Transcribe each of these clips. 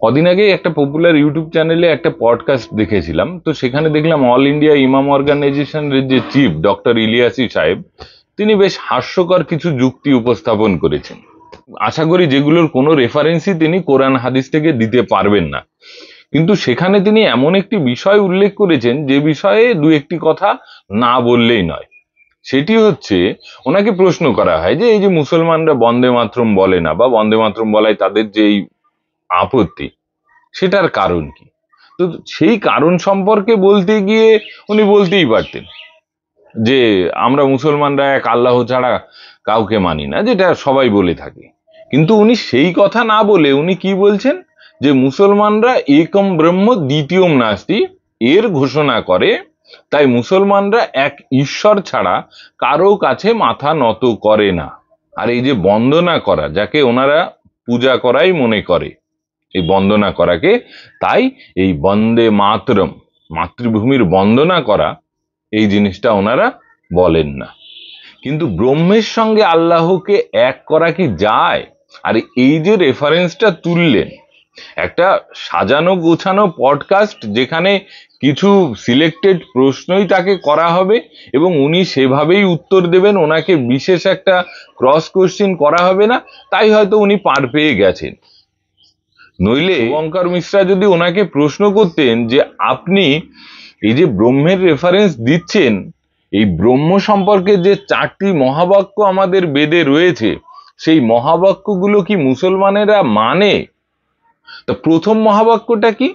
কদিন আগে একটা পপুলার ইউটিউব চ্যানেলে একটা পডকাস্ট দেখেছিলাম, তো সেখানে দেখলাম অল ইন্ডিয়া ইমাম অর্গানাইজেশনের যে চিফ ডক্টর ইলিয়াসি সাহেব, তিনি বেশ হাস্যকর কিছু যুক্তি উপস্থাপন করেছেন। আশা করি যেগুলোর কোনো রেফারেন্সই তিনি কোরআন হাদিস থেকে দিতে পারবেন না, কিন্তু সেখানে তিনি এমন একটি বিষয় উল্লেখ করেছেন যে বিষয়ে দু একটি কথা না বললেই নয়। সেটি হচ্ছে, ওনাকে প্রশ্ন করা হয় যে এই যে মুসলমানরা বন্দে মাতরম বলে না বা বন্দে মাতরম বলায় তাদের যে এই আপত্তি, সেটার কারণ কি? তো সেই কারণ সম্পর্কে বলতে গিয়ে উনি বলতেই পারতেন যে আমরা মুসলমানরা এক আল্লাহ ছাড়া কাউকে মানি না, যেটা সবাই বলে থাকে। কিন্তু উনি সেই কথা না বলে উনি কি বলছেন, যে মুসলমানরা একম ব্রহ্ম দ্বিতীয়ম নাস্তি এর ঘোষণা করে, তাই মুসলমানরা এক ঈশ্বর ছাড়া কারো কাছে মাথা নত করে না। আর এই যে বন্দনা করা, যাকে ওনারা পূজা করাই মনে করে, এই বন্দনা করাকে, তাই এই বন্দে মাতরম, মাতৃভূমির বন্দনা করা, এই জিনিসটা ওনারা বলেন না। কিন্তু ব্রহ্মের সঙ্গে আল্লাহকে এক করা কি যায়? আর এই যে রেফারেন্সটা তুললেন, একটা সাজানো গোছানো পডকাস্ট যেখানে কিছু সিলেক্টেড প্রশ্নই তাকে করা হবে এবং উনি সেভাবেই উত্তর দেবেন, ওনাকে বিশেষ একটা ক্রস কোশ্চেন করা হবে না, তাই হয়তো উনি পার পেয়ে গেছেন। নইলে ওঙ্কার মিশ্রা যদি ওনাকে প্রশ্ন করতেন যে আপনি এই যে ব্রহ্মের রেফারেন্স দিচ্ছেন, এই ব্রহ্ম সম্পর্কে যে 4টি মহাবাক্য আমাদের বেদে রয়েছে, সেই মহাবাক্যগুলো কি মুসলমানেরা মানে? তো প্রথম মহাবাক্যটা কি?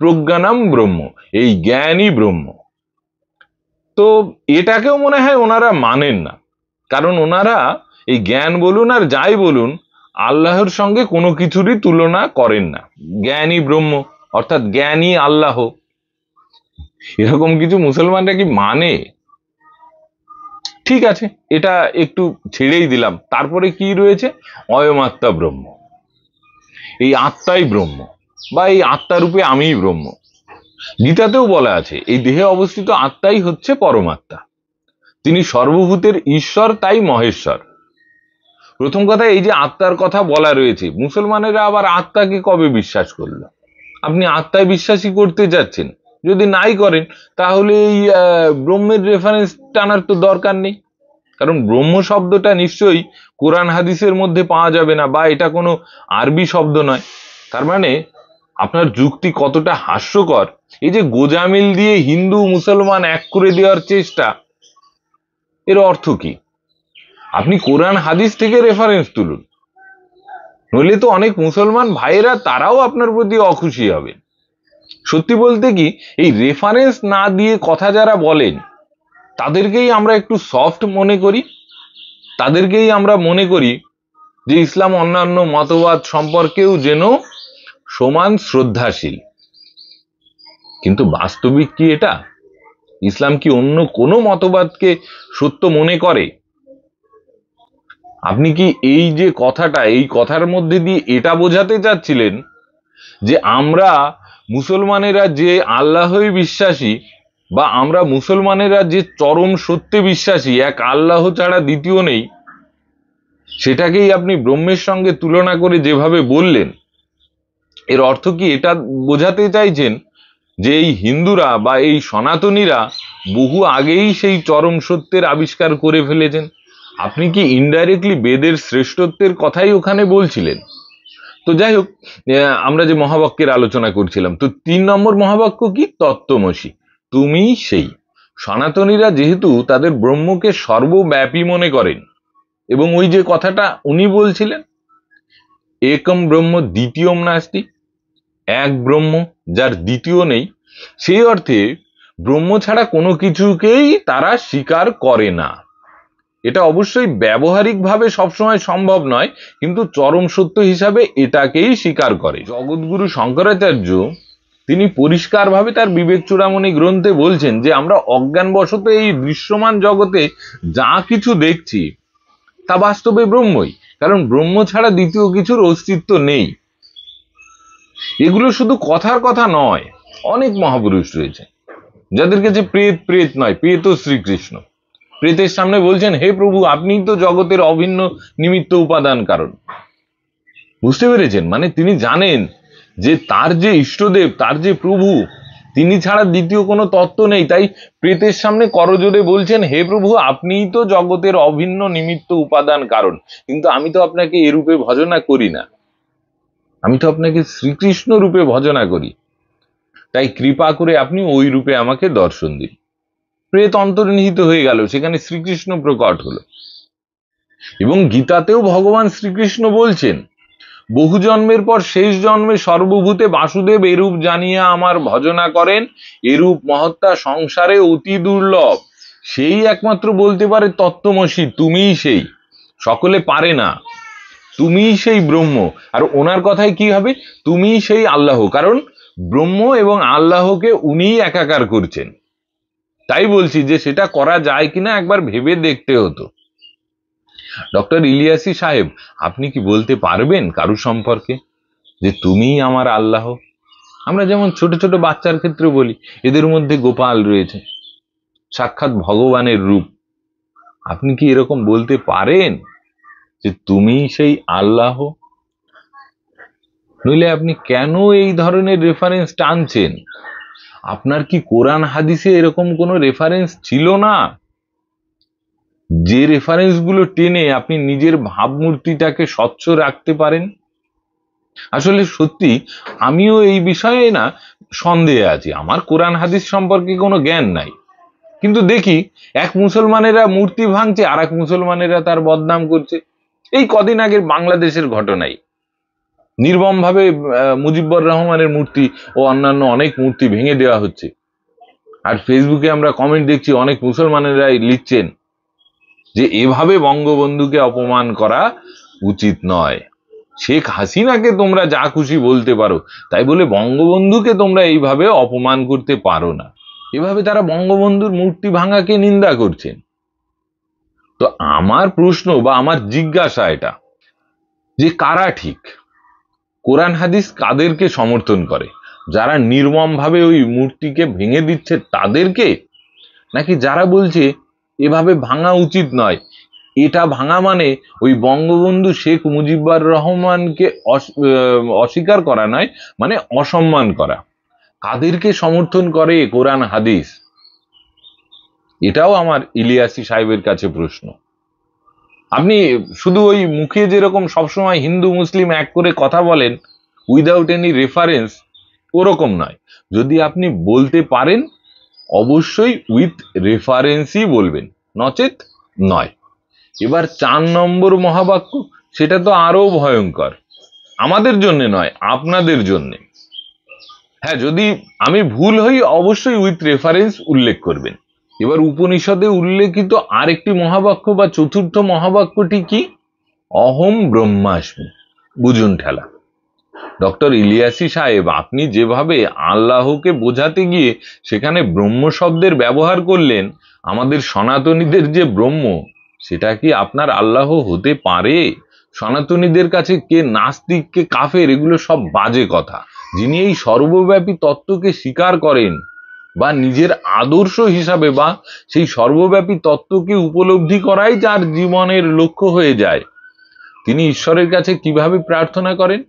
প্রজ্ঞানাম ব্রহ্ম, এই জ্ঞানই ব্রহ্ম। তো এটাকেও মনে হয় ওনারা মানেন না, কারণ ওনারা এই জ্ঞান বলুন আর যাই বলুন, আল্লাহর সঙ্গে কোনো কিছুরই তুলনা করেন না। জ্ঞানই ব্রহ্ম অর্থাৎ জ্ঞানই আল্লাহ, এরকম কিছু মুসলমানরা কি মানে? ঠিক আছে, এটা একটু ছেড়েই দিলাম। তারপরে কি রয়েছে? অয়মাত্মা ব্রহ্ম, এই আত্মাই ব্রহ্ম, বা এই আত্মারূপে আমিই ব্রহ্ম। গীতাতেও বলা আছে এই দেহে অবস্থিত আত্মাই হচ্ছে পরমাত্মা, তিনি সর্বভূতের ঈশ্বর, তাই মহেশ্বর। প্রথম কথা, এই যে আত্মার কথা বলা রয়েছে, মুসলমানেরা আবার আত্মাকে কবে বিশ্বাস করলো? আপনি আত্মায় বিশ্বাসী করতে যাচ্ছেন, যদি নাই করেন তাহলে এই ব্রহ্মের রেফারেন্স টানার তো দরকার নেই, কারণ ব্রহ্ম শব্দটা নিশ্চয়ই কোরআন হাদিসের মধ্যে পাওয়া যাবে না, বা এটা কোনো আরবি শব্দ নয়। তার মানে আপনার যুক্তি কতটা হাস্যকর! এই যে গোজামিল দিয়ে হিন্দু মুসলমান এক করে দেওয়ার চেষ্টা, এর অর্থ কি? আপনি কোরআন হাদিস থেকে রেফারেন্স তুলুন, নইলে তো অনেক মুসলমান ভাইয়েরা তারাও আপনার প্রতি অখুশি হবে। সত্যি বলতে কি, এই রেফারেন্স না দিয়ে কথা যারা বলেন, তাদেরকেই আমরা একটু সফট মনে করি, তাদেরকেই আমরা মনে করি যে ইসলাম অন্যান্য মতবাদ সম্পর্কেও যেন সমান শ্রদ্ধাশীল। কিন্তু বাস্তবিক কি এটা? ইসলাম কি অন্য কোনো মতবাদকে সত্য মনে করে? আপনি কি এই যে কথাটা, এই কথার মধ্যে দিয়ে এটা বোঝাতে চাচ্ছিলেন যে আমরা মুসলমানেরা যে আল্লাহই বিশ্বাসী, বা আমরা মুসলমানেরা যে চরম সত্যে বিশ্বাসী, এক আল্লাহ ছাড়া দ্বিতীয় নেই, সেটাকেই আপনি ব্রহ্মের সঙ্গে তুলনা করে যেভাবে বললেন, এর অর্থ কি এটা বোঝাতে চাইছেন যে এই হিন্দুরা বা এই সনাতনীরা বহু আগেই সেই চরম সত্যের আবিষ্কার করে ফেলেছেন? আপনি কি ইনডাইরেক্টলি বেদের শ্রেষ্ঠত্বের কথাই ওখানে বলছিলেন? তো যাই হোক, আমরা যে মহাবাক্যের আলোচনা করছিলাম, তো 3 নম্বর মহাবাক্য কি? তত্ত্বমসি, তুমি সেই। সনাতনীরা যেহেতু তাদের ব্রহ্মকে সর্বব্যাপী মনে করেন, এবং ওই যে কথাটা উনি বলছিলেন, একম ব্রহ্ম দ্বিতীয়ম নাস্তি, এক ব্রহ্ম যার দ্বিতীয় নেই, সেই অর্থে ব্রহ্ম ছাড়া কোনো কিছুকেই তারা স্বীকার করে না। এটা অবশ্যই ব্যবহারিকভাবে সবসময় সম্ভব নয়, কিন্তু চরম সত্য হিসাবে এটাকেই স্বীকার করে। জগৎগুরু শঙ্করাচার্য তিনি পরিষ্কারভাবে তার বিবেক চূড়ামণি গ্রন্থে বলছেন যে আমরা অজ্ঞানবশত এই দৃশ্যমান জগতে যা কিছু দেখছি তা বাস্তবে ব্রহ্মই, কারণ ব্রহ্ম ছাড়া দ্বিতীয় কিছুর অস্তিত্ব নেই। এগুলো শুধু কথার কথা নয়, অনেক মহাপুরুষ রয়েছে যাদের কাছে প্রেত প্রেত নয়, প্রেত শ্রীকৃষ্ণ। প্রেতের সামনে বলছেন, হে প্রভু, আপনিই তো জগতের অভিন্ন নিমিত্ত উপাদান কারণ। বুঝতে পেরেছেন? মানে তিনি জানেন যে তার যে ইষ্টদেব, তার যে প্রভু, তিনি ছাড়া দ্বিতীয় কোনো তত্ত্ব নেই। তাই প্রেতের সামনে করজোড়ে বলছেন, হে প্রভু, আপনিই তো জগতের অভিন্ন নিমিত্ত উপাদান কারণ, কিন্তু আমি তো আপনাকে এ রূপে ভজনা করি না, আমি তো আপনাকে শ্রীকৃষ্ণ রূপে ভজনা করি, তাই কৃপা করে আপনি ওই রূপে আমাকে দর্শন দিন। প্রেত অন্তর্নিহিত হয়ে গেল, সেখানে শ্রীকৃষ্ণ প্রকট হলো। এবং গীতাতেও ভগবান শ্রীকৃষ্ণ বলছেন, বহু জন্মের পর শেষ জন্মে সর্বভূতে বাসুদেব এরূপ জানিয়া আমার ভজনা করেন, এরূপ মহত্তা সংসারে অতি দুর্লভ। সেই একমাত্র বলতে পারে তত্ত্বমসি, তুমিই সেই, সকলে পারে না, তুমিই সেই ব্রহ্ম। আর ওনার কথায় কি হবে, তুমিই সেই আল্লাহ, কারণ ব্রহ্ম এবং আল্লাহকে উনিই একাকার করছেন। তাই বলছি যে সেটা করা যায় কিনা একবার ভেবে দেখতে হতো। ডক্টর ইলিয়াসী সাহেব, আপনি কি বলতে পারবেন কারু সম্পর্কে যে তুমিই আমার আল্লাহ? আমরা যেমন ছোট ছোট বাচ্চার ক্ষেত্রে বলি, এদের মধ্যে গোপাল রয়েছে, সাক্ষাৎ ভগবানের রূপ। আপনি কি এরকম বলতে পারেন যে তুমিই সেই আল্লাহ? নইলে আপনি কেন এই ধরনের রেফারেন্স টানছেন? আপনার কি কোরআন হাদিসে এরকম কোনো রেফারেন্স ছিল না, যে রেফারেন্স গুলো টেনে আপনি নিজের ভাবমূর্তিটাকে স্বচ্ছ রাখতে পারেন? আসলে সত্যি আমিও এই বিষয়ে না সন্দেহে আছি, আমার কোরআন হাদিস সম্পর্কে কোনো জ্ঞান নাই, কিন্তু দেখি এক মুসলমানেরা মূর্তি ভাঙছে, আর এক মুসলমানেরা তার বদনাম করছে। এই কদিন আগের বাংলাদেশের ঘটনাই, নির্মম ভাবে মুজিবুর রহমানের মূর্তি ও অন্যান্য অনেক মূর্তি ভেঙে দেওয়া হচ্ছে। আর ফেসবুকে আমরা কমেন্ট দেখছি, অনেক মুসলমানেরাই লিখছেন যে এভাবে বঙ্গবন্ধুকে অপমান করা উচিত নয়। শেখ হাসিনাকে তোমরা যা খুশি বলতে পারো, তাই বলে বঙ্গবন্ধুকে তোমরা এইভাবে অপমান করতে পারো না। এভাবে তারা বঙ্গবন্ধুর মূর্তি ভাঙাকে নিন্দা করছেন। তো আমার প্রশ্ন বা আমার জিজ্ঞাসা এটা, যে কারা ঠিক? কোরআন হাদিস কাদেরকে সমর্থন করে? যারা নির্মম ভাবে ওই মূর্তিকে ভেঙে দিচ্ছে তাদেরকে, নাকি যারা বলছে এভাবে ভাঙা উচিত নয়, এটা ভাঙা মানে ওই বঙ্গবন্ধু শেখ মুজিবুর রহমানকে অস্বীকার করা নয়, মানে অসম্মান করা? কাদেরকে সমর্থন করে কোরআন হাদিস? এটাও আমার ইলিয়াসী সাহেবের কাছে প্রশ্ন। আপনি শুধু ওই মুখে যেরকম সবসময় হিন্দু মুসলিম এক করে কথা বলেন উইদাউট এনি রেফারেন্স, ওরকম নয়। যদি আপনি বলতে পারেন অবশ্যই উইথ রেফারেন্সই বলবেন, নচেত নয়। এবার 4 নম্বর মহাবাক্য, সেটা তো আরো ভয়ঙ্কর, আমাদের জন্য নয়, আপনাদের জন্য। হ্যাঁ, যদি আমি ভুল হই অবশ্যই উইথ রেফারেন্স উল্লেখ করবেন। এবার উপনিষদে উল্লেখিত আরেকটি মহাবাক্য বা চতুর্থ মহাবাক্যটি কি? অহম ব্রহ্মাস্মি। বুঝুন ঠেলা। ডক্টর ইলিয়াসী সাহেব, আপনি যেভাবে আল্লাহকে বোঝাতে গিয়ে সেখানে ব্রহ্ম শব্দের ব্যবহার করলেন, আমাদের সনাতনীদের যে ব্রহ্ম, সেটা কি আপনার আল্লাহ হতে পারে? সনাতনীদের কাছে কে নাস্তিক কে কাফের এগুলো সব বাজে কথা। যিনি এই সর্বব্যাপী তত্ত্বকে স্বীকার করেন বা নিজের আদর্শ হিসাবে বা সেই সর্বব্যাপী তত্ত্বকে উপলব্ধি করাই যার জীবনের লক্ষ্য হয়ে যায়, তিনি ঈশ্বরের কাছে কিভাবে প্রার্থনা করেন,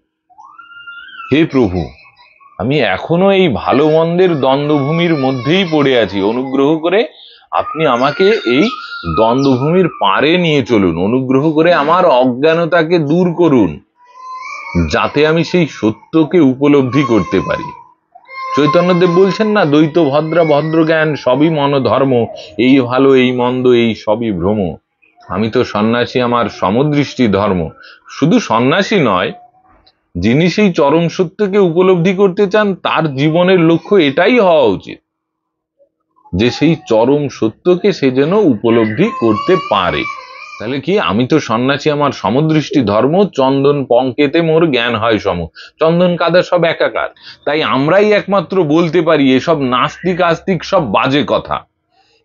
হে প্রভু, আমি এখনো এই ভালো মন্দের দ্বন্দ্বভূমির মধ্যেই পড়ে আছি, অনুগ্রহ করে আপনি আমাকে এই দ্বন্দ্বভূমির পারে নিয়ে চলুন, অনুগ্রহ করে আমার অজ্ঞানতাকে দূর করুন, যাতে আমি সেই সত্যকে উপলব্ধি করতে পারি। চৈতন্যদেব বলছেন না, দ্বৈত ভদ্রা ভদ্র জ্ঞান সবই মন ধর্ম, এই ভালো এই মন্দ এই সবই ভ্রম, আমি তো সন্ন্যাসী আমার সমদৃষ্টি ধর্ম। শুধু সন্ন্যাসী নয়, যিনি সেই চরম সত্যকে উপলব্ধি করতে চান তার জীবনের লক্ষ্য এটাই হওয়া উচিত যে সেই চরম সত্যকে সে যেন উপলব্ধি করতে পারে। তাহলে কি, আমি তো সন্ন্যাসী আমার সমদৃষ্টি ধর্ম, চন্দন পঙ্কেতে মোর জ্ঞান হয় সম। চন্দন কাদা সব একাকার, তাই আমরাই একমাত্র বলতে পারি এসব নাস্তিক আস্তিক সব বাজে কথা।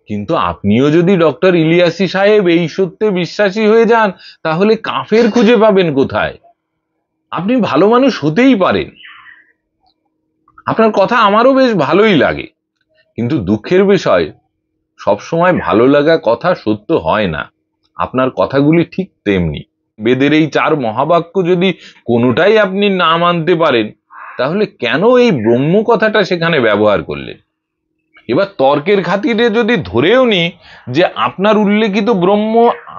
কিন্তু আপনিও যদি ডক্টর ইলিয়াসী সাহেব এই সত্যে বিশ্বাসী হয়ে যান, তাহলে কাফের খুঁজে পাবেন কোথায়? আপনি ভালো মানুষ হতেই পারেন, আপনার কথা আমারও বেশ ভালোই লাগে, কিন্তু দুঃখের বিষয় সবসময় ভালো লাগা কথা সত্য হয় না। আপনার কথাগুলি ঠিক তেমনি। বেদের এই 4 মহাবাক্য যদি কোনোটাই আপনি না মানতে পারেন, তাহলে কেন এই ব্রহ্ম কথাটা সেখানে ব্যবহার করলেন? এবার তর্কের খাতিরে যদি ধরেও নি যে আপনার উল্লেখিত ব্রহ্ম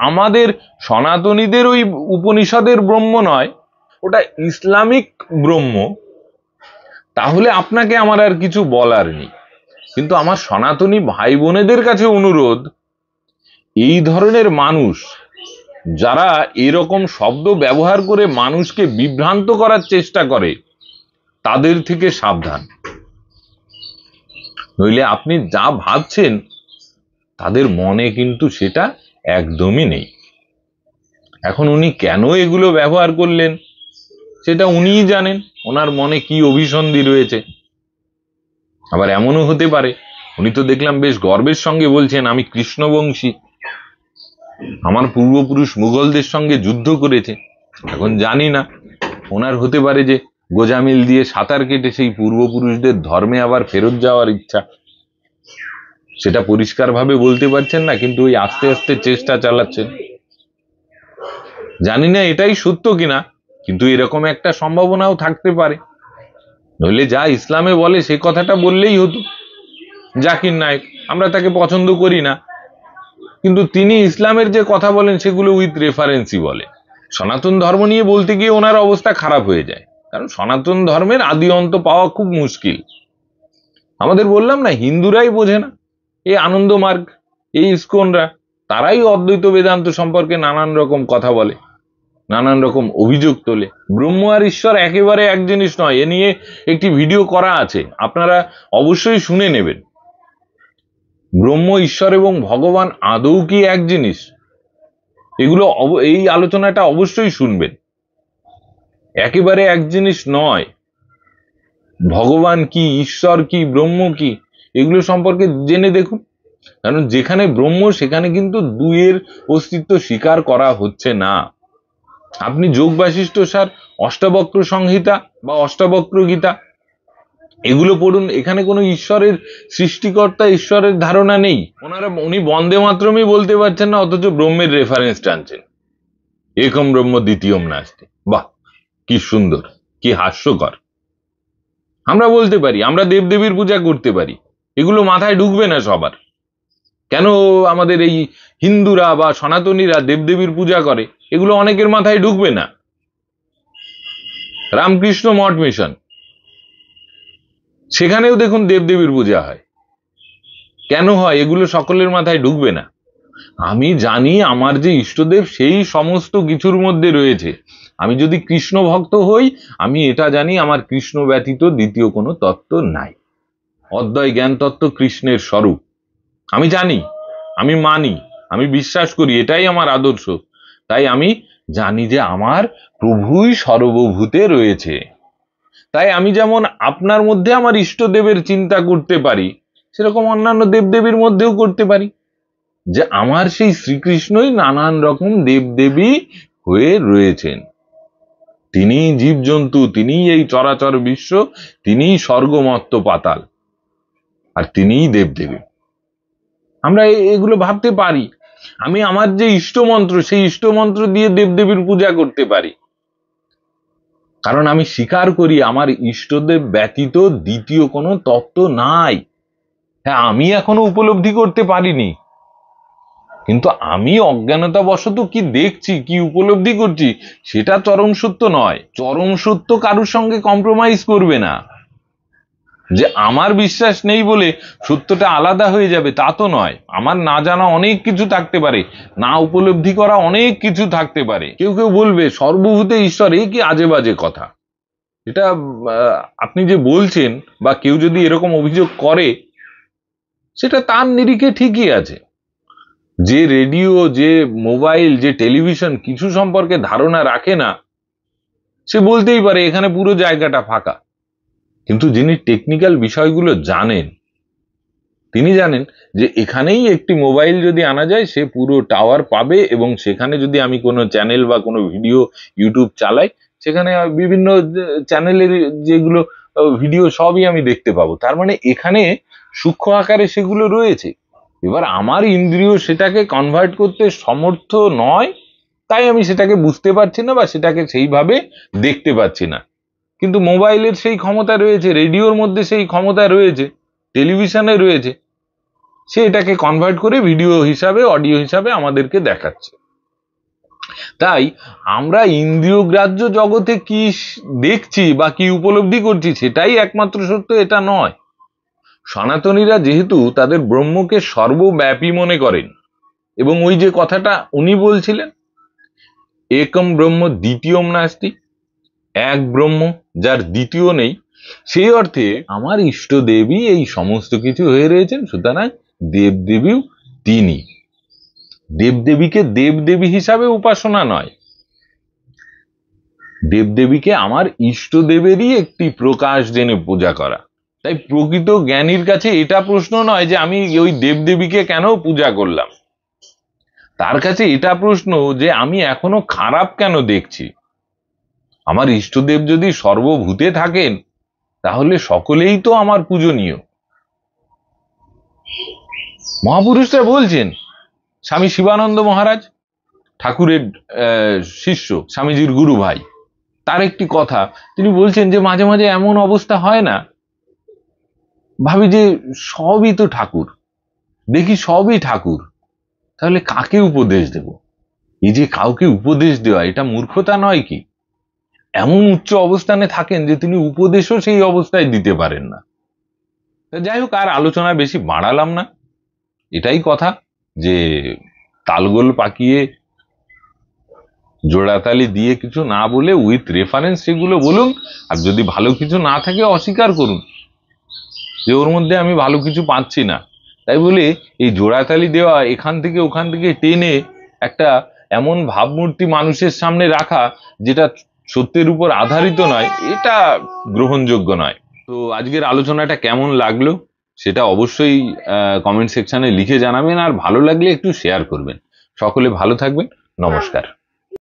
আমাদের সনাতনীদের ওই উপনিষদের ব্রহ্ম নয়, ওটা ইসলামিক ব্রহ্ম, তাহলে আপনাকে আমার আর কিছু বলার নেই। কিন্তু আমার সনাতনী ভাই বোনেদের কাছে অনুরোধ, এই ধরনের মানুষ যারা এরকম শব্দ ব্যবহার করে মানুষকে বিভ্রান্ত করার চেষ্টা করে, তাদের থেকে সাবধান। নইলে আপনি যা ভাবছেন তাদের মনে কিন্তু সেটা একদমই নেই। এখন উনি কেন এগুলো ব্যবহার করলেন সেটা উনিই জানেন, ওনার মনে কি অভিসন্ধি রয়েছে। আবার এমনও হতে পারে, উনি তো দেখলাম বেশ গর্বের সঙ্গে বলছেন আমি কৃষ্ণবংশী, আমার পূর্বপুরুষ মুঘলদের সঙ্গে যুদ্ধ করেছে। এখন জানি না, ওনার হতে পারে যে গোজামিল দিয়ে সাঁতার কেটে সেই পূর্বপুরুষদের ধর্মে আবার ফেরত যাওয়ার ইচ্ছা। সেটা পরিষ্কারভাবে বলতে পারছেন না, কিন্তু ওই আস্তে আস্তে চেষ্টা চালাচ্ছেন। জানি না এটাই সত্য কিনা, কিন্তু এরকম একটা সম্ভাবনাও থাকতে পারে। নইলে যা ইসলামে বলে সে কথাটা বললেই হতো। জাকির নায়েক, আমরা তাকে পছন্দ করি না, কিন্তু তিনি ইসলামের যে কথা বলেন সেগুলো উইথ রেফারেন্সই বলে। সনাতন ধর্ম নিয়ে বলতে গিয়ে ওনার অবস্থা খারাপ হয়ে যায়, কারণ সনাতন ধর্মের আদি অন্ত পাওয়া খুব মুশকিল। আমাদের বললাম না, হিন্দুরাই বোঝে না। এই আনন্দ মার্গ, এই ইস্কনরা, তারাই অদ্বৈত বেদান্ত সম্পর্কে নানান রকম কথা বলে, নানান রকম অভিযোগ তোলে। ব্রহ্ম আর ঈশ্বর একেবারে এক জিনিস নয়, এ নিয়ে একটি ভিডিও করা আছে, আপনারা অবশ্যই শুনে নেবেন। ব্রহ্ম, ঈশ্বর এবং ভগবান আদৌ কি এক জিনিস, এগুলো এই আলোচনাটা অবশ্যই শুনবেন। একেবারে এক জিনিস নয়। ভগবান কি, ঈশ্বর কি, ব্রহ্ম কি, এগুলো সম্পর্কে জেনে দেখুন। কারণ যেখানে ব্রহ্ম সেখানে কিন্তু দুইয়ের অস্তিত্ব স্বীকার করা হচ্ছে না। আপনি যোগ বাশিষ্ঠ সার, অষ্টাবক্র সংহিতা বা অষ্টাবক্র গীতা এগুলো পড়ুন, এখানে কোনো ঈশ্বরের সৃষ্টিকর্তা, ঈশ্বরের ধারণা নেই। উনি বন্দে মাতরমই বলতে পারছেন না, অথচ ব্রহ্মের রেফারেন্স টানছেন, একম ব্রহ্ম দ্বিতীয়ম নাস্তি। বাহ, কি সুন্দর, কি হাস্যকর। আমরা বলতে পারি, আমরা দেবদেবীর পূজা করতে পারি, এগুলো মাথায় ঢুকবে না সবার। কেন আমাদের এই হিন্দুরা বা সনাতনীরা দেবদেবীর পূজা করে, এগুলো অনেকের মাথায় ঢুকবে না। রামকৃষ্ণ মঠ মিশন, সেখানেও দেখুন দেবদেবীর পূজা হয়। কেন হয়, এগুলো সকলের মাথায় ঢুকবে না। আমি জানি আমার যে ইষ্টদেব সেই সমস্ত কিছুর মধ্যে রয়েছে। আমি যদি কৃষ্ণ ভক্ত হই, আমি এটা জানি আমার কৃষ্ণ ব্যতীত দ্বিতীয় কোনো তত্ত্ব নাই। অদ্বয় জ্ঞান তত্ত্ব কৃষ্ণের স্বরূপ আমি জানি, আমি মানি, আমি বিশ্বাস করি, এটাই আমার আদর্শ। তাই আমি জানি যে আমার প্রভুই সর্বভূতে রয়েছে। তাই আমি যেমন আপনার মধ্যে আমার ইষ্টদেবের চিন্তা করতে পারি, সেরকম অন্যান্য দেবদেবীর মধ্যেও করতে পারি, যে আমার সেই শ্রীকৃষ্ণই নানান রকম দেবদেবী হয়ে রয়েছেন। তিনি জীবজন্তু, তিনি এই চরাচর বিশ্ব, তিনি স্বর্গমত্ত পাতাল, আর তিনিই দেবদেবী। আমরা এগুলো ভাবতে পারি। আমি আমার যে ইষ্টমন্ত্র, সেই ইষ্টমন্ত্র দিয়ে দেবদেবীর পূজা করতে পারি, কারণ আমি স্বীকার করি আমার ইষ্টদেব ব্যতীত দ্বিতীয় কোনো তত্ত্ব নাই। হ্যাঁ, আমি এখনো উপলব্ধি করতে পারিনি, কিন্তু আমি অজ্ঞানতাবশত কি দেখছি, কি উপলব্ধি করছি, সেটা চরম সত্য নয়। চরম সত্য কারোর সঙ্গে কম্প্রোমাইজ করবে না। যে আমার বিশ্বাস নেই বলে সত্যটা আলাদা হয়ে যাবে তা তো নয়। আমার না জানা অনেক কিছু থাকতে পারে, না উপলব্ধি করা অনেক কিছু থাকতে পারে। কেউ কেউ বলবে সর্বভূতে ঈশ্বর, এই কি আজে বাজে কথা। এটা আপনি যে বলছেন, বা কেউ যদি এরকম অভিযোগ করে, সেটা তার নিরিখে ঠিকই আছে। যে রেডিও, যে মোবাইল, যে টেলিভিশন কিছু সম্পর্কে ধারণা রাখে না, সে বলতেই পারে এখানে পুরো জায়গাটা ফাঁকা। কিন্তু যিনি টেকনিক্যাল বিষয়গুলো জানেন, তিনি জানেন যে এখানেই একটি মোবাইল যদি আনা যায়, সে পুরো টাওয়ার পাবে, এবং সেখানে যদি আমি কোনো চ্যানেল বা কোনো ভিডিও ইউটিউব চালাই, সেখানে বিভিন্ন চ্যানেলের যেগুলো ভিডিও সবই আমি দেখতে পাবো। তার মানে এখানে সূক্ষ্ম আকারে সেগুলো রয়েছে। এবার আমার ইন্দ্রিয় সেটাকে কনভার্ট করতে সমর্থ নয়, তাই আমি সেটাকে বুঝতে পারছি না বা সেটাকে সেইভাবে দেখতে পাচ্ছি না। কিন্তু মোবাইলের সেই ক্ষমতা রয়েছে, রেডিওর মধ্যে সেই ক্ষমতা রয়েছে, টেলিভিশনে রয়েছে, সে এটাকে কনভার্ট করে ভিডিও হিসাবে, অডিও হিসাবে আমাদেরকে দেখাচ্ছে। তাই আমরা ইন্দ্রিয়গ্রাহ্য জগতে কি দেখছি বা কি উপলব্ধি করছি সেটাই একমাত্র সত্য, এটা নয়। সনাতনীরা যেহেতু তাদের ব্রহ্মকে সর্বব্যাপী মনে করেন, এবং ওই যে কথাটা উনি বলছিলেন, একম ব্রহ্ম দ্বিতীয়ম নাস্তি, এক ব্রহ্ম যার দ্বিতীয় নেই, সেই অর্থে আমার ইষ্ট দেবী এই সমস্ত কিছু হয়ে রয়েছেন। সুতরাং দেবদেবীও তিনি। দেবদেবীকে দেবদেবী হিসাবে উপাসনা নয়, দেবদেবীকে আমার ইষ্ট দেবেরই একটি প্রকাশ জেনে পূজা করা। তাই প্রকৃত জ্ঞানীর কাছে এটা প্রশ্ন নয় যে আমি ওই দেবদেবীকে কেন পূজা করলাম, তার কাছে এটা প্রশ্ন যে আমি এখনো খারাপ কেন দেখছি। আমার ইষ্টদেব যদি সর্বভূতে থাকেন তাহলে সকলেই তো আমার পূজনীয়। মহাপুরুষরা বলছেন, স্বামী শিবানন্দ মহারাজ ঠাকুরের শিষ্য, স্বামীজির গুরু ভাই, তার একটি কথা তিনি বলছেন যে মাঝে মাঝে এমন অবস্থা হয় না, ভাবি যে সবই তো ঠাকুর, দেখি সবই ঠাকুর, তাহলে কাকে উপদেশ দেব? এই যে কাউকে উপদেশ দেওয়া, এটা মূর্খতা নয় কি? এমন উচ্চ অবস্থানে থাকেন যে তিনি উপদেশও সেই অবস্থায় দিতে পারেন না। যাই হোক, আর আলোচনা বেশি বাড়ালাম না। এটাই কথা যে তালগোল পাকিয়ে জোড়াতালি দিয়ে কিছু না বলে উইথ রেফারেন্স সেগুলো বলুন। আর যদি ভালো কিছু না থাকে অস্বীকার করুন যে ওর মধ্যে আমি ভালো কিছু পাচ্ছি না। তাই বলে এই জোড়াতালি দেওয়া, এখান থেকে ওখান থেকে টেনে একটা এমন ভাবমূর্তি মানুষের সামনে রাখা যেটা সত্যের উপর আধারিত নয়, এটা গ্রহণযোগ্য নয়। তো আজকের আলোচনাটা কেমন লাগলো সেটা অবশ্যই কমেন্ট সেকশনে লিখে জানাবেন, আর ভালো লাগলে একটু শেয়ার করবেন। সকলে ভালো থাকবেন, নমস্কার।